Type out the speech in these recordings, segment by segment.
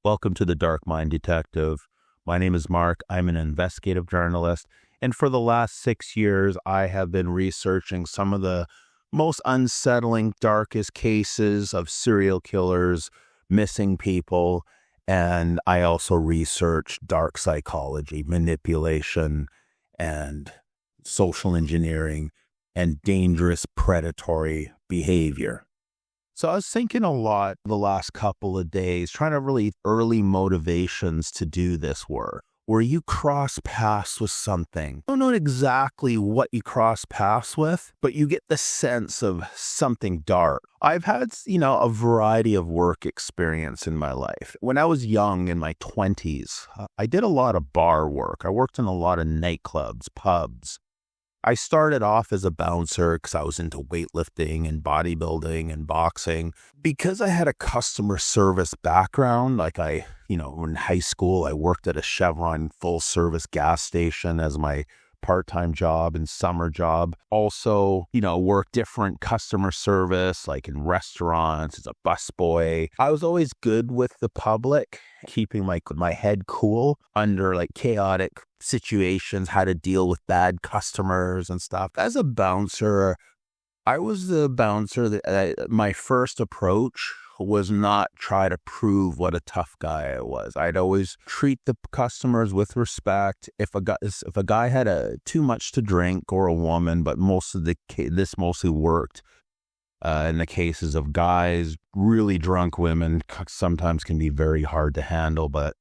Welcome to the Dark Mind Detective. My name is Mark. I'm an investigative journalist. And for the last 6 years, I have been researching some of the most unsettling, darkest cases of serial killers, missing people. And I also research dark psychology, manipulation, and social engineering, and dangerous predatory behavior. So I was thinking a lot the last couple of days, trying to really early motivations to do this work, where you cross paths with something. I don't know exactly what you cross paths with, but you get the sense of something dark. I've had, a variety of work experience in my life. When I was young, in my 20s, I did a lot of bar work. I worked in a lot of nightclubs, pubs. I started off as a bouncer because I was into weightlifting and bodybuilding and boxing. Because I had a customer service background, in high school, I worked at a Chevron full service gas station as my part-time job and summer job. Also, worked different customer service, like in restaurants, as a busboy. I was always good with the public, keeping my head cool under chaotic situations, how to deal with bad customers and stuff. As a bouncer, I was the bouncer that my first approach was not try to prove what a tough guy I was. I'd always treat the customers with respect. If a guy had too much to drink, or a woman, but this mostly worked in the cases of guys. Really drunk women sometimes can be very hard to handle, but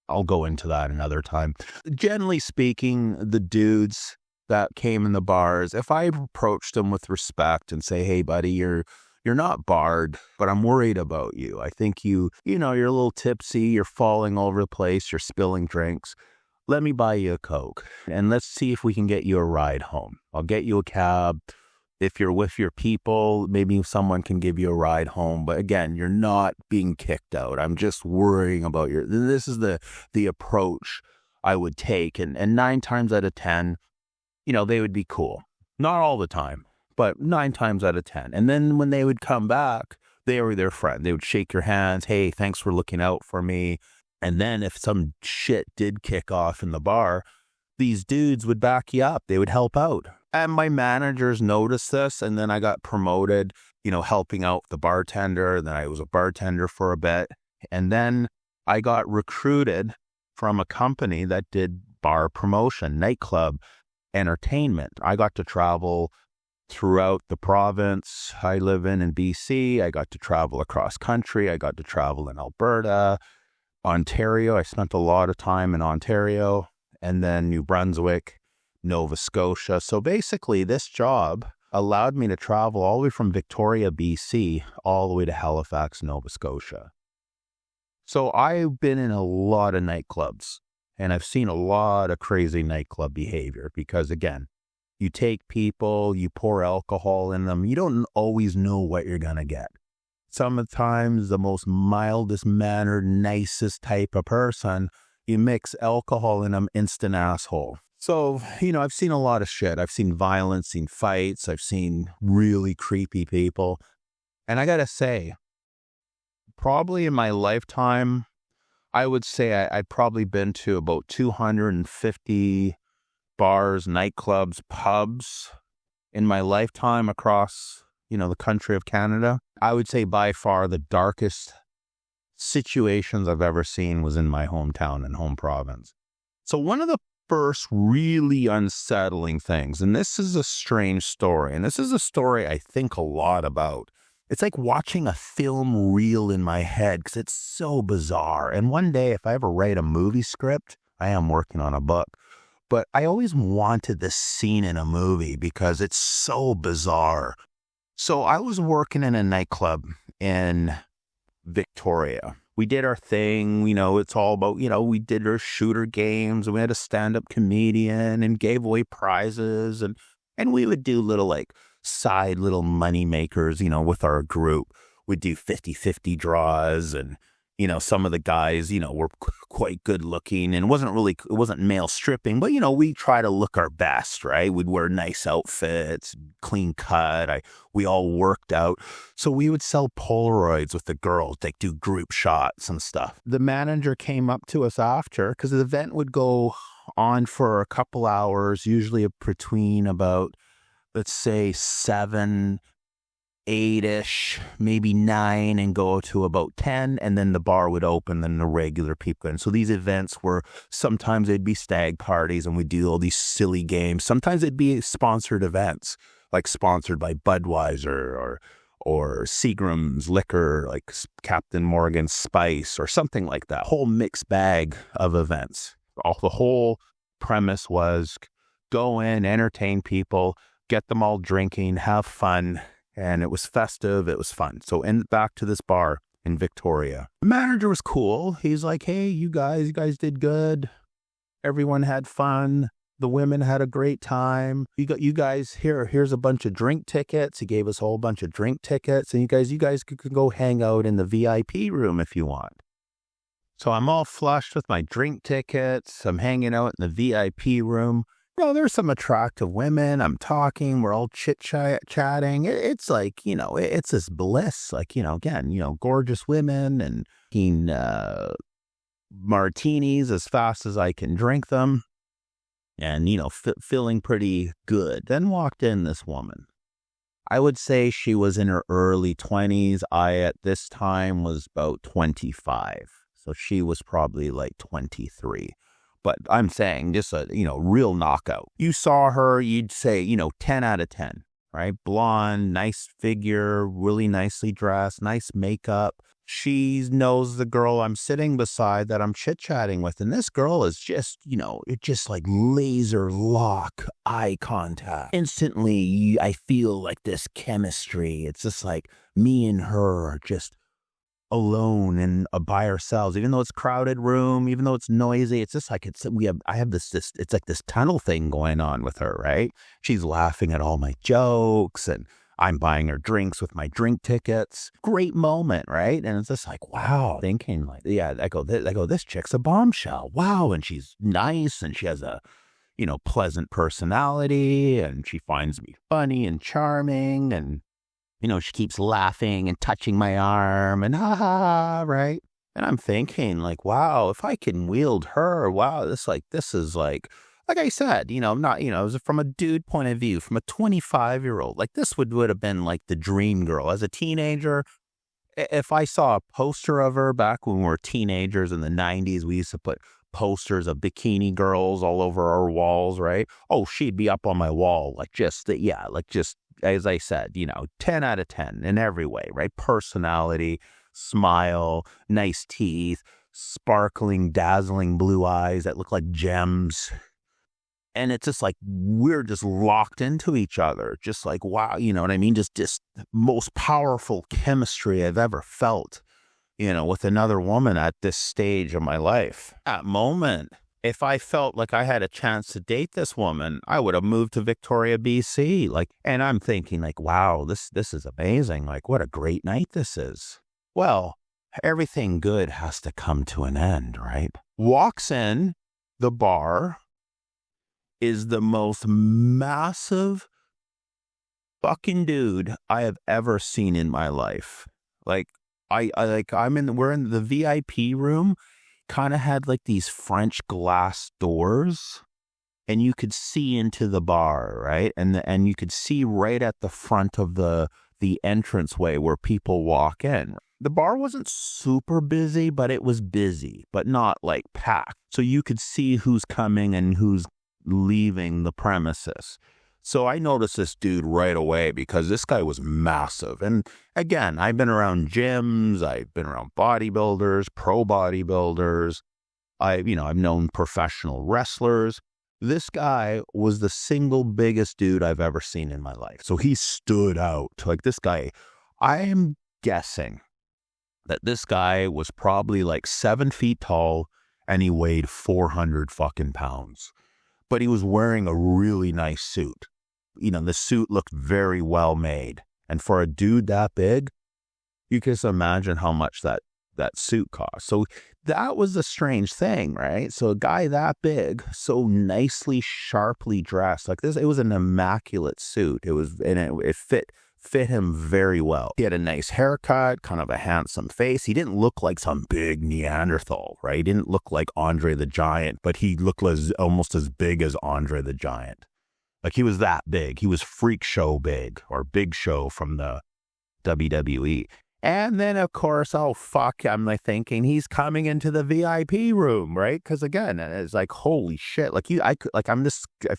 I'll go into that another time. Generally speaking, the dudes that came in the bars, if I approached them with respect and say, "Hey, buddy, you're not barred, but I'm worried about you. I think you're a little tipsy, you're falling all over the place, you're spilling drinks. Let me buy you a Coke, and let's see if we can get you a ride home. I'll get you a cab. If you're with your people, maybe someone can give you a ride home. But again, you're not being kicked out. I'm just worrying about this is the approach I would take. And 9 times out of 10, they would be cool. Not all the time, but 9 times out of 10. And then when they would come back, they were their friend. They would shake your hands. "Hey, thanks for looking out for me." And then if some shit did kick off in the bar, these dudes would back you up. They would help out. And my managers noticed this, and then I got promoted, helping out the bartender. Then I was a bartender for a bit. And then I got recruited from a company that did bar promotion, nightclub, entertainment. I got to travel throughout the province I live in BC. I got to travel across country. I got to travel in Alberta, Ontario. I spent a lot of time in Ontario, and then New Brunswick, Nova Scotia. So basically, this job allowed me to travel all the way from Victoria, BC, all the way to Halifax, Nova Scotia. So I've been in a lot of nightclubs, and I've seen a lot of crazy nightclub behavior because, again, you take people, you pour alcohol in them. You don't always know what you're going to get. Sometimes the most mildest mannered, nicest type of person, you mix alcohol in them, instant asshole. So, I've seen a lot of shit. I've seen violence, seen fights. I've seen really creepy people. And I got to say, probably in my lifetime, I would say I've probably been to about 250 bars, nightclubs, pubs in my lifetime across, the country of Canada. I would say by far the darkest situations I've ever seen was in my hometown and home province. So one of the first really unsettling things, and this is a strange story, and this is a story I think a lot about. It's like watching a film reel in my head because it's so bizarre. And one day, if I ever write a movie script, I am working on a book, but I always wanted this scene in a movie because it's so bizarre. So I was working in a nightclub in Victoria. We did our thing, it's all about, we did our shooter games, and we had a stand-up comedian and gave away prizes, and we would do little side little money makers, with our group. We'd do 50-50 draws, and, some of the guys, were quite good looking, and it wasn't male stripping, but we try to look our best, right? We'd wear nice outfits, clean cut. We all worked out. So we would sell Polaroids with the girls, like do group shots and stuff. The manager came up to us after, because the event would go on for a couple hours, usually between about, let's say 7, 8-ish, maybe 9, and go to about 10, and then the bar would open, then the regular people. And so these events were, sometimes they'd be stag parties and we'd do all these silly games. Sometimes it'd be sponsored events, like sponsored by Budweiser or Seagram's Liquor, like Captain Morgan Spice or something like that. Whole mixed bag of events. The whole premise was go in, entertain people, get them all drinking, have fun. And it was festive. It was fun. So back to this bar in Victoria. The manager was cool. He's like, hey, you guys did good. Everyone had fun. The women had a great time. You guys, here's a bunch of drink tickets. He gave us a whole bunch of drink tickets. And you guys could go hang out in the VIP room if you want. So I'm all flushed with my drink tickets. I'm hanging out in the VIP room. There's some attractive women. I'm talking. We're all chit-chatting. It's like, it's this bliss. Like, again, gorgeous women and martinis as fast as I can drink them. And, feeling pretty good. Then walked in this woman. I would say she was in her early 20s. I, at this time, was about 25. So she was probably like 23. But I'm saying just a, real knockout. You saw her, you'd say, 10 out of 10, right? Blonde, nice figure, really nicely dressed, nice makeup. She knows the girl I'm sitting beside that I'm chit-chatting with. And this girl is just, it just like laser lock eye contact. Instantly, I feel like this chemistry. It's just like me and her are just alone and by ourselves, even though it's crowded room, even though it's noisy. It's just like I have this it's like this tunnel thing going on with her, right? She's laughing at all my jokes and I'm buying her drinks with my drink tickets. Great moment, right? And it's just like, wow, thinking like, yeah, I go, this chick's a bombshell. Wow. And she's nice and she has a, pleasant personality and she finds me funny and charming and she keeps laughing and touching my arm and ha ha ha, right? And I'm thinking like, wow, if I can wield her, wow, this is like I said, not, it was from a dude point of view, from a 25-year-old, like this would have been like the dream girl. As a teenager, if I saw a poster of her back when we were teenagers in the 90s, we used to put posters of bikini girls all over our walls, right? Oh, she'd be up on my wall, like just, as I said, 10 out of 10 in every way, right? Personality, smile, nice teeth, sparkling, dazzling blue eyes that look like gems. And it's just like, we're just locked into each other. Just like, wow, you know what I mean? Just most powerful chemistry I've ever felt, with another woman at this stage of my life. That moment, if I felt like I had a chance to date this woman, I would have moved to Victoria, BC. And I'm thinking like, wow, this is amazing. Like, what a great night this is. Well, everything good has to come to an end, right? Walks in the bar, is the most massive fucking dude I have ever seen in my life. Like, we're in the VIP room. Kind of had like these French glass doors and you could see into the bar, right? And you could see right at the front of the entranceway where people walk in. The bar wasn't super busy, but it was busy, but not like packed. So you could see who's coming and who's leaving the premises. So I noticed this dude right away because this guy was massive. And again, I've been around gyms, I've been around bodybuilders, pro bodybuilders. I've known professional wrestlers. This guy was the single biggest dude I've ever seen in my life. So he stood out. Like this guy, I am guessing that this guy was probably like 7 feet tall and he weighed 400 fucking pounds. But he was wearing a really nice suit. The suit looked very well made. And for a dude that big, you can just imagine how much that that suit cost. So that was a strange thing, right? So a guy that big, so nicely, sharply dressed like this, it was an immaculate suit. It fit him very well. He had a nice haircut, kind of a handsome face. He didn't look like some big Neanderthal, right? He didn't look like Andre the Giant, but he looked almost as big as Andre the Giant. Like he was that big. He was Freak Show big, or Big Show from the WWE. And then, of course, oh, fuck, I'm like thinking he's coming into the VIP room, right? Because again, it's like, holy shit. Like I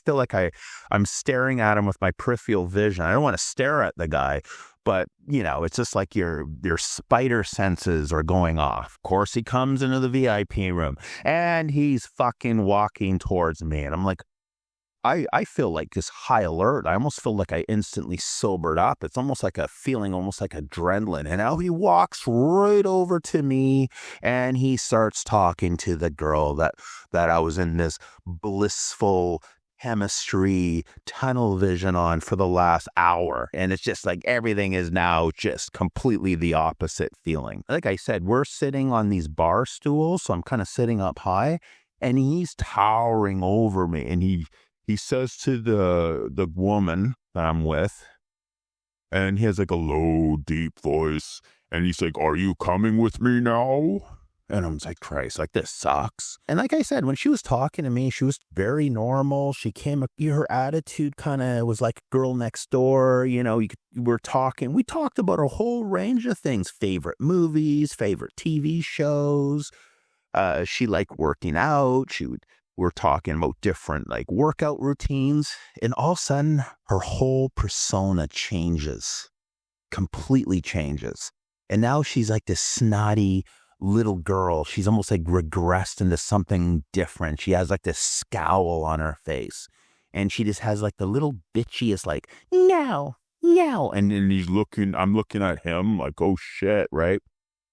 feel like I'm staring at him with my peripheral vision. I don't want to stare at the guy, but it's just like your spider senses are going off. Of course, he comes into the VIP room and he's fucking walking towards me. And I'm like, I feel like this high alert. I almost feel like I instantly sobered up. It's almost like a feeling, almost like adrenaline. And now he walks right over to me and he starts talking to the girl that I was in this blissful chemistry tunnel vision on for the last hour. And it's just like everything is now just completely the opposite feeling. Like I said, we're sitting on these bar stools, so I'm kind of sitting up high, and he's towering over me, and he says to the woman that I'm with, and he has like a low, deep voice, and he's like, "Are you coming with me now?" And I'm like, Christ, like this sucks. And like I said, when she was talking to me, she was very normal. Her attitude kind of was like girl next door. We talked about a whole range of things, favorite movies, favorite TV shows. She liked working out. We're talking about different like workout routines, and all of a sudden her whole persona completely changes. And now she's like this snotty little girl. She's almost like regressed into something different. She has like this scowl on her face, and she just has like the little bitchiest like, no. And then I'm looking at him like, oh shit, right?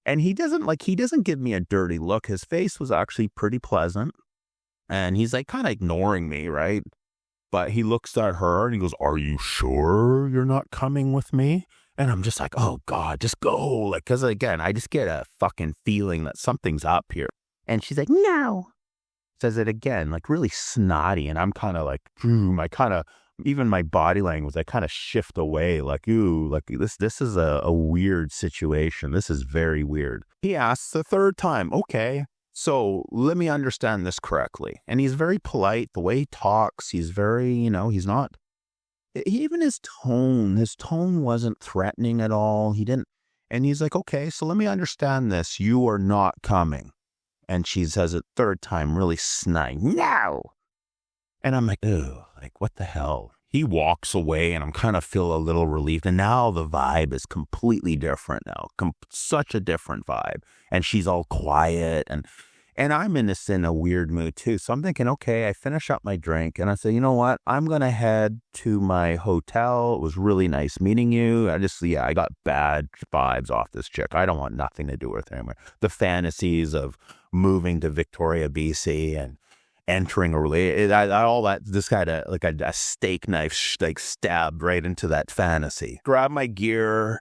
And he doesn't give me a dirty look. His face was actually pretty pleasant. And he's like kind of ignoring me, right? But he looks at her and he goes, "Are you sure you're not coming with me?" And I'm just like, oh God, just go. Like, because again, I just get a fucking feeling that something's up here. And she's like, "No." Says it again, like really snotty. And I'm kind of like, even my body language, I kind of shift away like, ooh, like this is a weird situation. This is very weird. He asks the third time, okay, so let me understand this correctly. And he's very polite. The way he talks, he's very, he's not, even his tone wasn't threatening at all. He didn't, and he's like, okay, so let me understand this. You are not coming. And she says it third time, really snide, "No." And I'm like, oh, like what the hell? He walks away and I'm kind of feel a little relieved. And now the vibe is completely different now. Such a different vibe. And she's all quiet and I'm in a weird mood too. So I'm thinking, okay, I finish up my drink and I say, you know what? I'm going to head to my hotel. It was really nice meeting you. I got bad vibes off this chick. I don't want nothing to do with her anymore. The fantasies of moving to Victoria, BC and entering a relationship, all that, this kind of like a steak knife like stabbed right into that fantasy. Grab my gear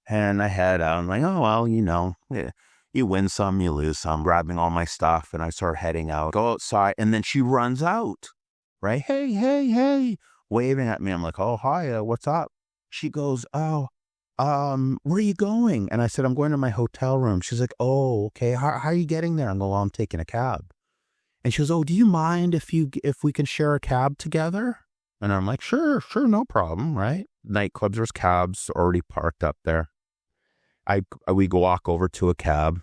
and I head out. I'm like, oh, well, you win some, you lose some. Grabbing all my stuff and I start heading out, go outside, and then she runs out, right? Hey, waving at me. I'm like, oh, hi, what's up? She goes, oh, where are you going? And I said, I'm going to my hotel room. She's like, oh, okay. How are you getting there? I'm I'm taking a cab. And she goes, oh, do you mind if we can share a cab together? And I'm like, sure, no problem, right? Nightclubs, there's cabs already parked up there. We walk over to a cab.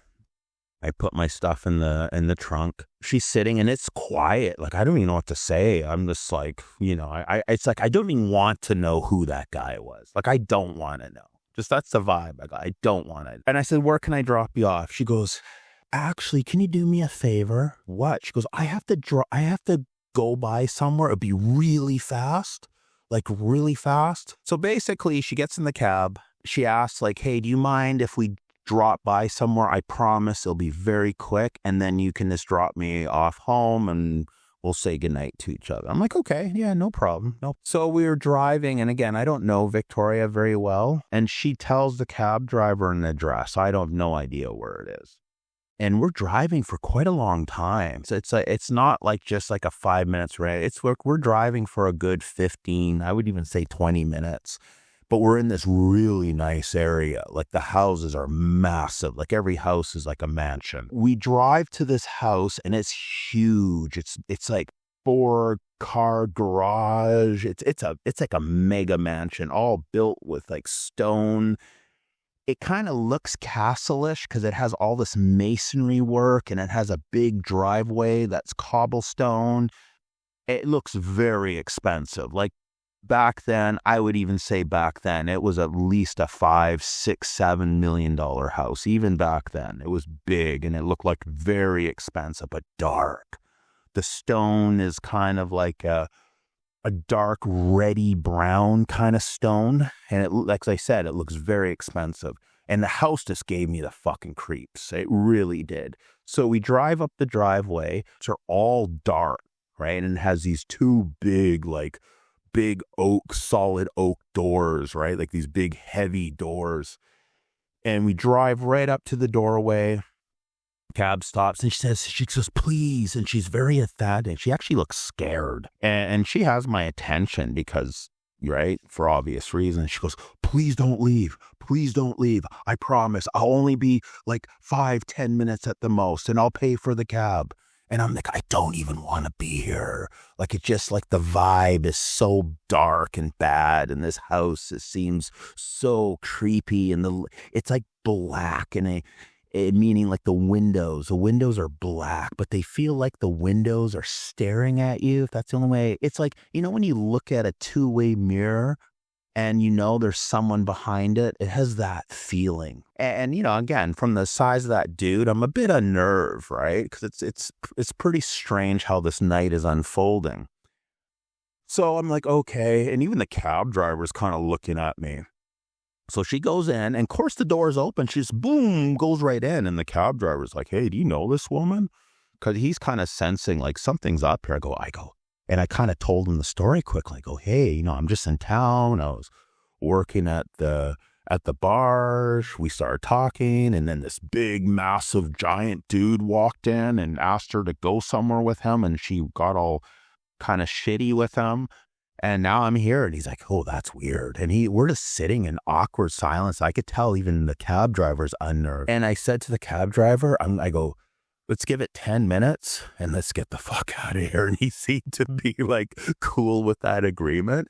I put my stuff in the trunk. She's sitting and it's quiet. Like, I don't even know what to say. I'm just like, it's like, I don't even want to know who that guy was. Like, I don't want to know. Just that's the vibe I got. I don't want to. And I said, where can I drop you off? She goes, actually, can you do me a favor? What? She goes, I have to go by somewhere. It'd be really fast, like really fast. So basically she gets in the cab. She asks like, hey, do you mind if we drop by somewhere? I promise it'll be very quick. And then you can just drop me off home and we'll say goodnight to each other. I'm like, okay, yeah, no problem. No. So we were driving, and again, I don't know Victoria very well, and she tells the cab driver an address. I don't have no idea where it is. And we're driving for quite a long time. So it's not like just like a 5 minutes ride. It's we're driving for a good 15, I would even say 20 minutes. But we're in this really nice area. Like the houses are massive. Like every house is like a mansion. We drive to this house and it's huge. It's like 4-car garage. It's like a mega mansion, all built with like stone. It kind of looks castle-ish because it has all this masonry work and it has a big driveway that's cobblestone. It looks very expensive. Like back then, I would even say back then, it was at least a $5, $6, $7 million house. Even back then, it was big and it looked like very expensive, but dark. The stone is kind of like a dark, reddy brown kind of stone. And it, like I said, it looks very expensive. And the house just gave me the fucking creeps. It really did. So we drive up the driveway. They're all dark, right? And it has these two big oak, solid oak doors, right? Like these big, heavy doors. And we drive right up to the doorway. Cab stops and she says, please. And she's very emphatic. She actually looks scared. And she has my attention because, right, for obvious reasons. She goes, please don't leave. Please don't leave. I promise. I'll only be like 5-10 minutes at the most and I'll pay for the cab. And I'm like, I don't even want to be here. Like, it just like the vibe is so dark and bad. And this house, it seems so creepy. And it's like black and meaning like the windows are black, but they feel like the windows are staring at you. If that's the only way. It's like, you know, when you look at a two-way mirror and you know there's someone behind it, it has that feeling. And you know, again, from the size of that dude, I'm a bit unnerved, right? Because it's pretty strange how this night is unfolding. So I'm like, okay. And even the cab driver's kind of looking at me. So she goes in, and of course the door's open. She just, boom, goes right in. And the cab driver's like, hey, do you know this woman? Because he's kind of sensing like something's up here. I go. And I kind of told him the story quickly. I go, hey, you know, I'm just in town. I was working at the bar. We started talking. And then this big, massive, giant dude walked in and asked her to go somewhere with him. And she got all kind of shitty with him. And now I'm here. And he's like, oh, that's weird. And we're just sitting in awkward silence. I could tell even the cab driver's unnerved. And I said to the cab driver, I go, let's give it 10 minutes and let's get the fuck out of here. And he seemed to be like cool with that agreement.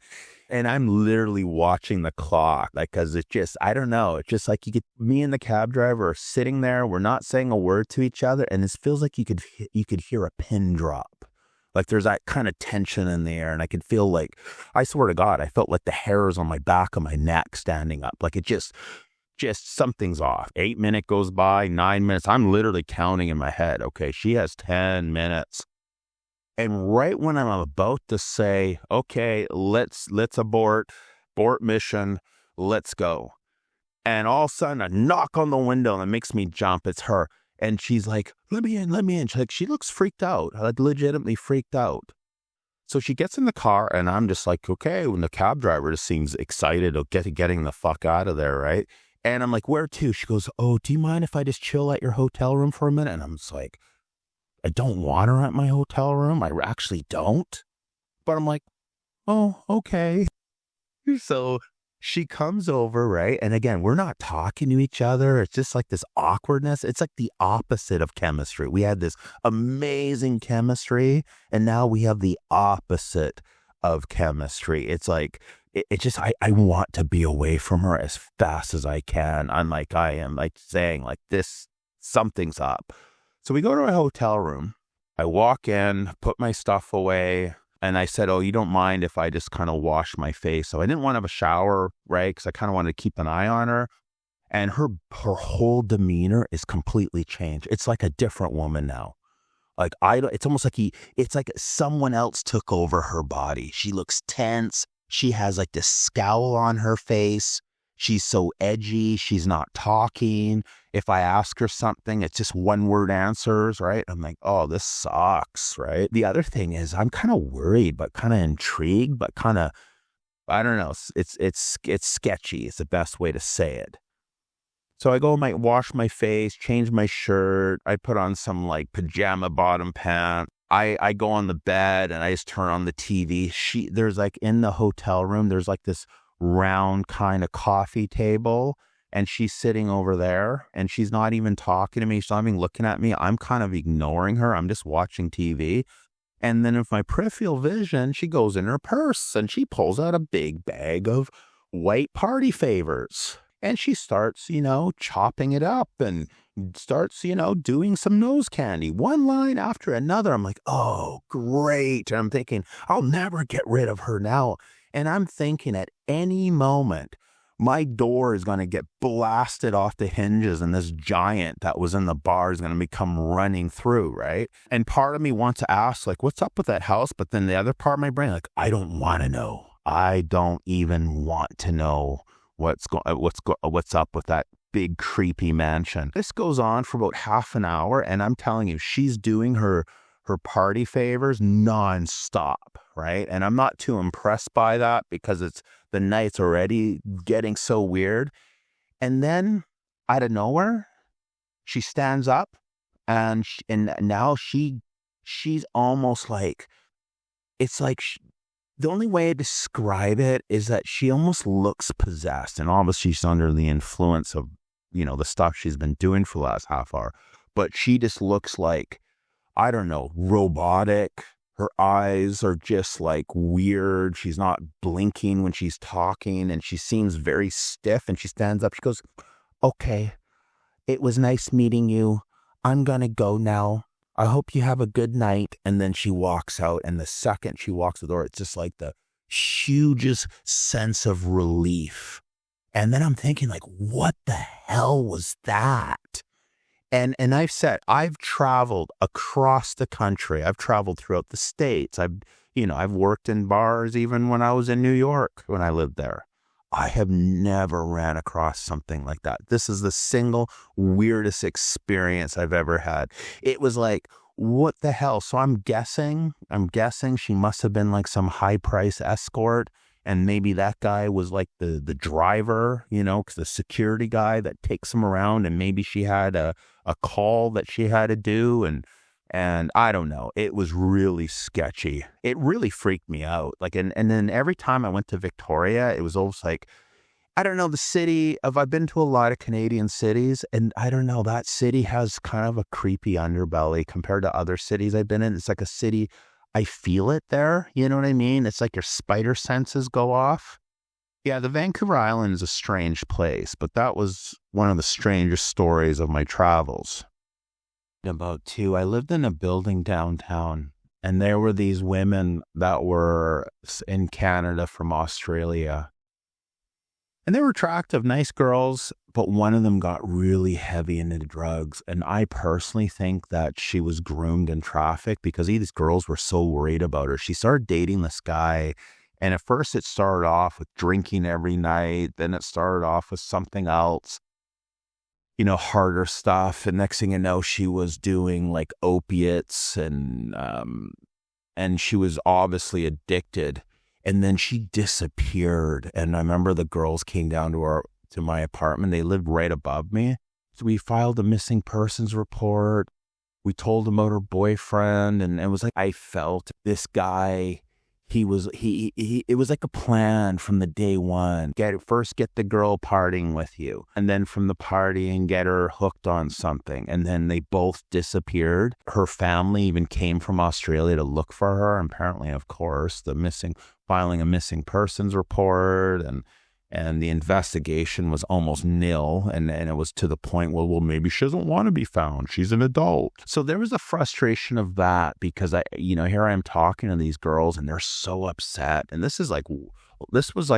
And I'm literally watching the clock, like, cause it's just, I don't know. It's just like me and the cab driver are sitting there. We're not saying a word to each other. And it feels like you could hear a pin drop. Like there's that kind of tension in the air. And I could feel like, I swear to God, I felt like the hairs on my back of my neck standing up. Like it just something's off. 8 minutes goes by, 9 minutes. I'm literally counting in my head. Okay, she has 10 minutes. And right when I'm about to say, okay, let's abort mission, let's go. And all of a sudden a knock on the window and it makes me jump. It's her. And she's like, let me in. She looks freaked out, like legitimately freaked out. So she gets in the car and I'm just like, okay, when the cab driver just seems excited of getting the fuck out of there, right? And I'm like, where to? She goes, oh, do you mind if I just chill at your hotel room for a minute? And I'm just like, I don't want her at my hotel room. I actually don't. But I'm like, oh, okay. So she comes over, right? And again, we're not talking to each other. It's just like this awkwardness. It's like the opposite of chemistry. We had this amazing chemistry, and now we have the opposite of chemistry. It's like, it just, I want to be away from her as fast as I can. I'm like, I am like saying like this, something's up. So we go to a hotel room. I walk in, put my stuff away. And I said, oh, you don't mind if I just kind of wash my face? So I didn't want to have a shower, right? Because I kind of wanted to keep an eye on her. And her whole demeanor is completely changed. It's like a different woman now. Like it's almost like it's like someone else took over her body. She looks tense. She has like this scowl on her face. She's so edgy. She's not talking. If I ask her something, it's just one word answers, right? I'm like, oh, this sucks, right? The other thing is I'm kind of worried, but kind of intrigued, but kind of, I don't know. It's sketchy. It's the best way to say it. So I go, might wash my face, change my shirt. I put on some like pajama bottom pants. I go on the bed and I just turn on the TV. There's like in the hotel room, there's like this round kind of coffee table, and she's sitting over there and she's not even talking to me. She's not even looking at me. I'm kind of ignoring her. I'm just watching TV. And then, if my peripheral vision, she goes in her purse and she pulls out a big bag of white party favors. And she starts, chopping it up and starts, doing some nose candy, one line after another. I'm like, oh, great. And I'm thinking, I'll never get rid of her now. And I'm thinking at any moment, my door is going to get blasted off the hinges and this giant that was in the bar is going to come running through, right? And part of me wants to ask, like, what's up with that house? But then the other part of my brain, like, I don't want to know. I don't even want to know what's up with that big creepy mansion. This goes on for about half an hour, and I'm telling you, she's doing her party favors nonstop, right? And I'm not too impressed by that because the night's already getting so weird. And then out of nowhere, she stands up, and now she's almost like, it's like the only way to describe it is that she almost looks possessed, and obviously she's under the influence of, the stuff she's been doing for the last half hour. But she just looks like, I don't know, robotic. Her eyes are just like weird. She's not blinking when she's talking, and she seems very stiff. And she stands up. She goes, okay, it was nice meeting you. I'm going to go now. I hope you have a good night. And then she walks out. And the second she walks the door, it's just like the hugest sense of relief. And then I'm thinking, like, what the hell was that? And I've traveled across the country. I've traveled throughout the States. I've worked in bars even when I was in New York when I lived there. I have never ran across something like that. This is the single weirdest experience I've ever had. It was like, what the hell? So I'm guessing she must have been like some high price escort. And maybe that guy was like the driver, because the security guy that takes him around. And maybe she had a call that she had to do. And I don't know. It was really sketchy. It really freaked me out. Like, and then every time I went to Victoria, it was almost like, I don't know, the city I've been to a lot of Canadian cities, and I don't know, that city has kind of a creepy underbelly compared to other cities I've been in. It's like a city, I feel it there. You know what I mean? It's like your spider senses go off. Yeah, the Vancouver Island is a strange place, but that was one of the strangest stories of my travels. About two, I lived in a building downtown, and there were these women that were in Canada from Australia. And they were attractive, nice girls, but one of them got really heavy into drugs. And I personally think that she was groomed and trafficked because these girls were so worried about her. She started dating this guy. And at first it started off with drinking every night. Then it started off with something else, harder stuff. And next thing you know, she was doing like opiates and she was obviously addicted. And then she disappeared. And I remember the girls came down to my apartment. They lived right above me. So we filed a missing persons report. We told them about her boyfriend. And it was like, I felt this guy, it was like a plan from the day one. First get the girl partying with you. And then from the partying, get her hooked on something. And then they both disappeared. Her family even came from Australia to look for her. And apparently, of course, filing a missing persons report and the investigation was almost nil. And it was to the point where, well, maybe she doesn't want to be found. She's an adult. So there was a frustration of that because here I am talking to these girls and they're so upset. And this was like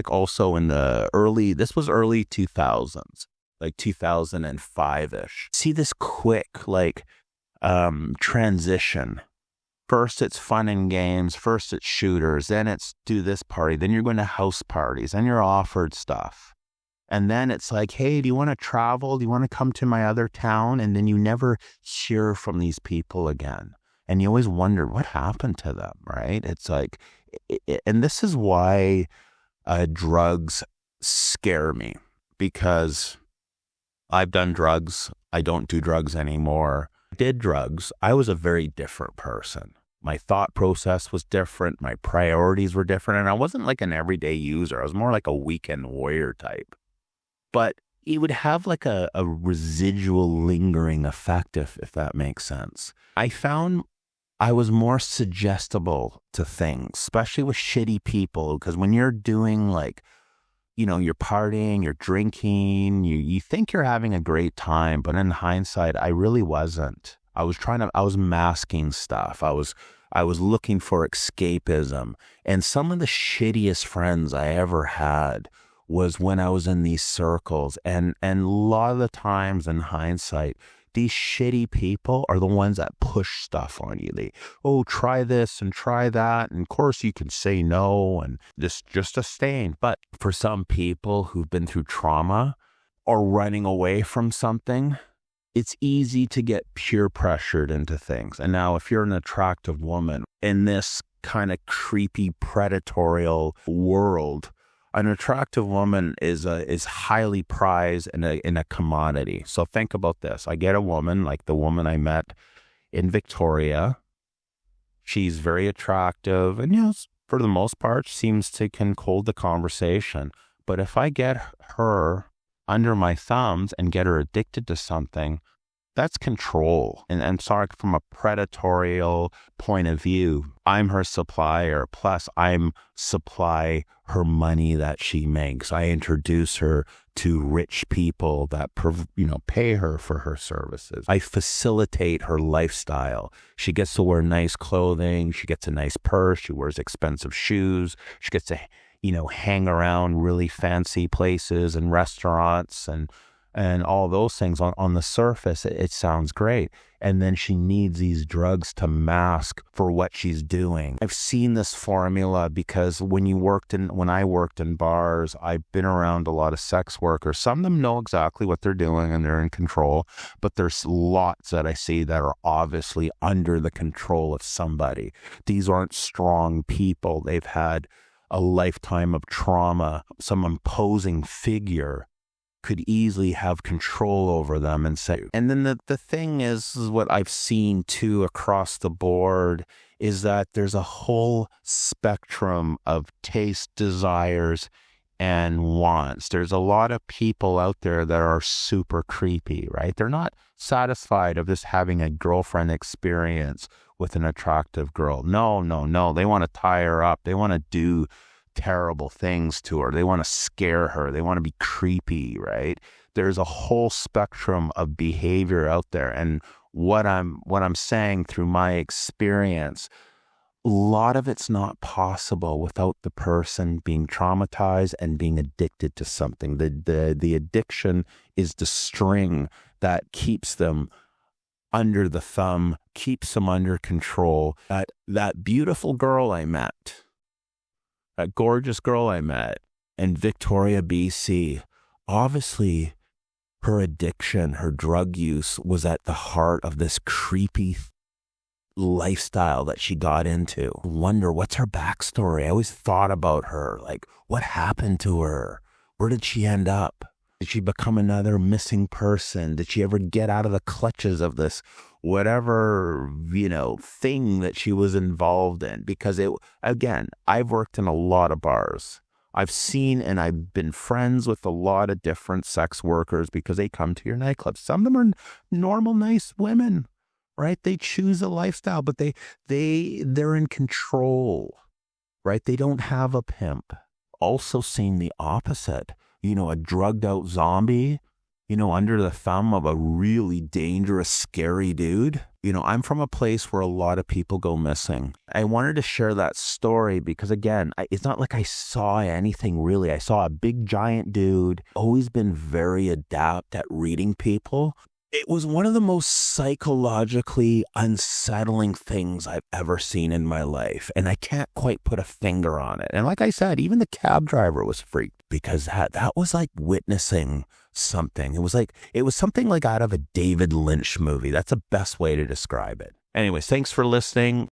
also in early 2000s, like 2005-ish. See this quick, transition. First, it's fun and games. First, it's shooters. Then it's do this party. Then you're going to house parties. Then you're offered stuff. And then it's like, hey, do you want to travel? Do you want to come to my other town? And then you never hear from these people again. And you always wonder what happened to them, right? It's like, and this is why drugs scare me, because I've done drugs. I don't do drugs anymore. I did drugs. I was a very different person. My thought process was different. My priorities were different. And I wasn't like an everyday user. I was more like a weekend warrior type. But it would have like a residual lingering effect, if that makes sense. I found I was more suggestible to things, especially with shitty people, because when you're doing like, you're partying, you're drinking, you think you're having a great time, but in hindsight, I really wasn't. I was masking stuff. I was looking for escapism. And some of the shittiest friends I ever had was when I was in these circles. And a lot of the times in hindsight, these shitty people are the ones that push stuff on you. Try this and try that. And of course you can say no and just a stain. But for some people who've been through trauma or running away from something, it's easy to get peer pressured into things. And now if you're an attractive woman in this kind of creepy predatorial world, an attractive woman is highly prized and a commodity. So think about this. I get a woman like the woman I met in Victoria. She's very attractive and, for the most part, seems to can hold the conversation. But if I get her under my thumbs and get her addicted to something, that's control. And sorry, from a predatorial point of view, I'm her supplier, plus I'm supply her money that she makes. I introduce her to rich people that, pay her for her services. I facilitate her lifestyle. She gets to wear nice clothing. She gets a nice purse. She wears expensive shoes. She gets to, hang around really fancy places and restaurants and all those things. On the surface, it sounds great. And then she needs these drugs to mask for what she's doing. I've seen this formula because when I worked in bars, I've been around a lot of sex workers. Some of them know exactly what they're doing and they're in control, but there's lots that I see that are obviously under the control of somebody. These aren't strong people. They've had a lifetime of trauma. Some imposing figure could easily have control over them and say. And then the thing is what I've seen too across the board is that there's a whole spectrum of taste, desires, and wants. There's a lot of people out there that are super creepy, right? They're not satisfied of just having a girlfriend experience with an attractive girl. No. They want to tie her up. They want to do terrible things to her. They want to scare her. They want to be creepy, right? There's a whole spectrum of behavior out there. And what I'm saying through my experience, a lot of it's not possible without the person being traumatized and being addicted to something. The addiction is the string that keeps them under the thumb, keeps them under control. That beautiful girl I met, that gorgeous girl I met in Victoria, BC, obviously her addiction, her drug use was at the heart of this creepy lifestyle that she got into. I wonder, what's her backstory? I always thought about her, like, what happened to her? Where did she end up? Did she become another missing person? Did she ever get out of the clutches of this whatever, thing that she was involved in? Because again, I've worked in a lot of bars. I've seen and I've been friends with a lot of different sex workers because they come to your nightclubs. Some of them are normal, nice women, right? They choose a lifestyle, but they're in control, right? They don't have a pimp. Also seen the opposite. A drugged out zombie, under the thumb of a really dangerous, scary dude. I'm from a place where a lot of people go missing. I wanted to share that story because, again, it's not like I saw anything really. I saw a big, giant dude, always been very adept at reading people. It was one of the most psychologically unsettling things I've ever seen in my life. And I can't quite put a finger on it. And like I said, even the cab driver was freaked. because that was like witnessing something. It was something like out of a David Lynch movie. That's the best way to describe it. Anyways, thanks for listening.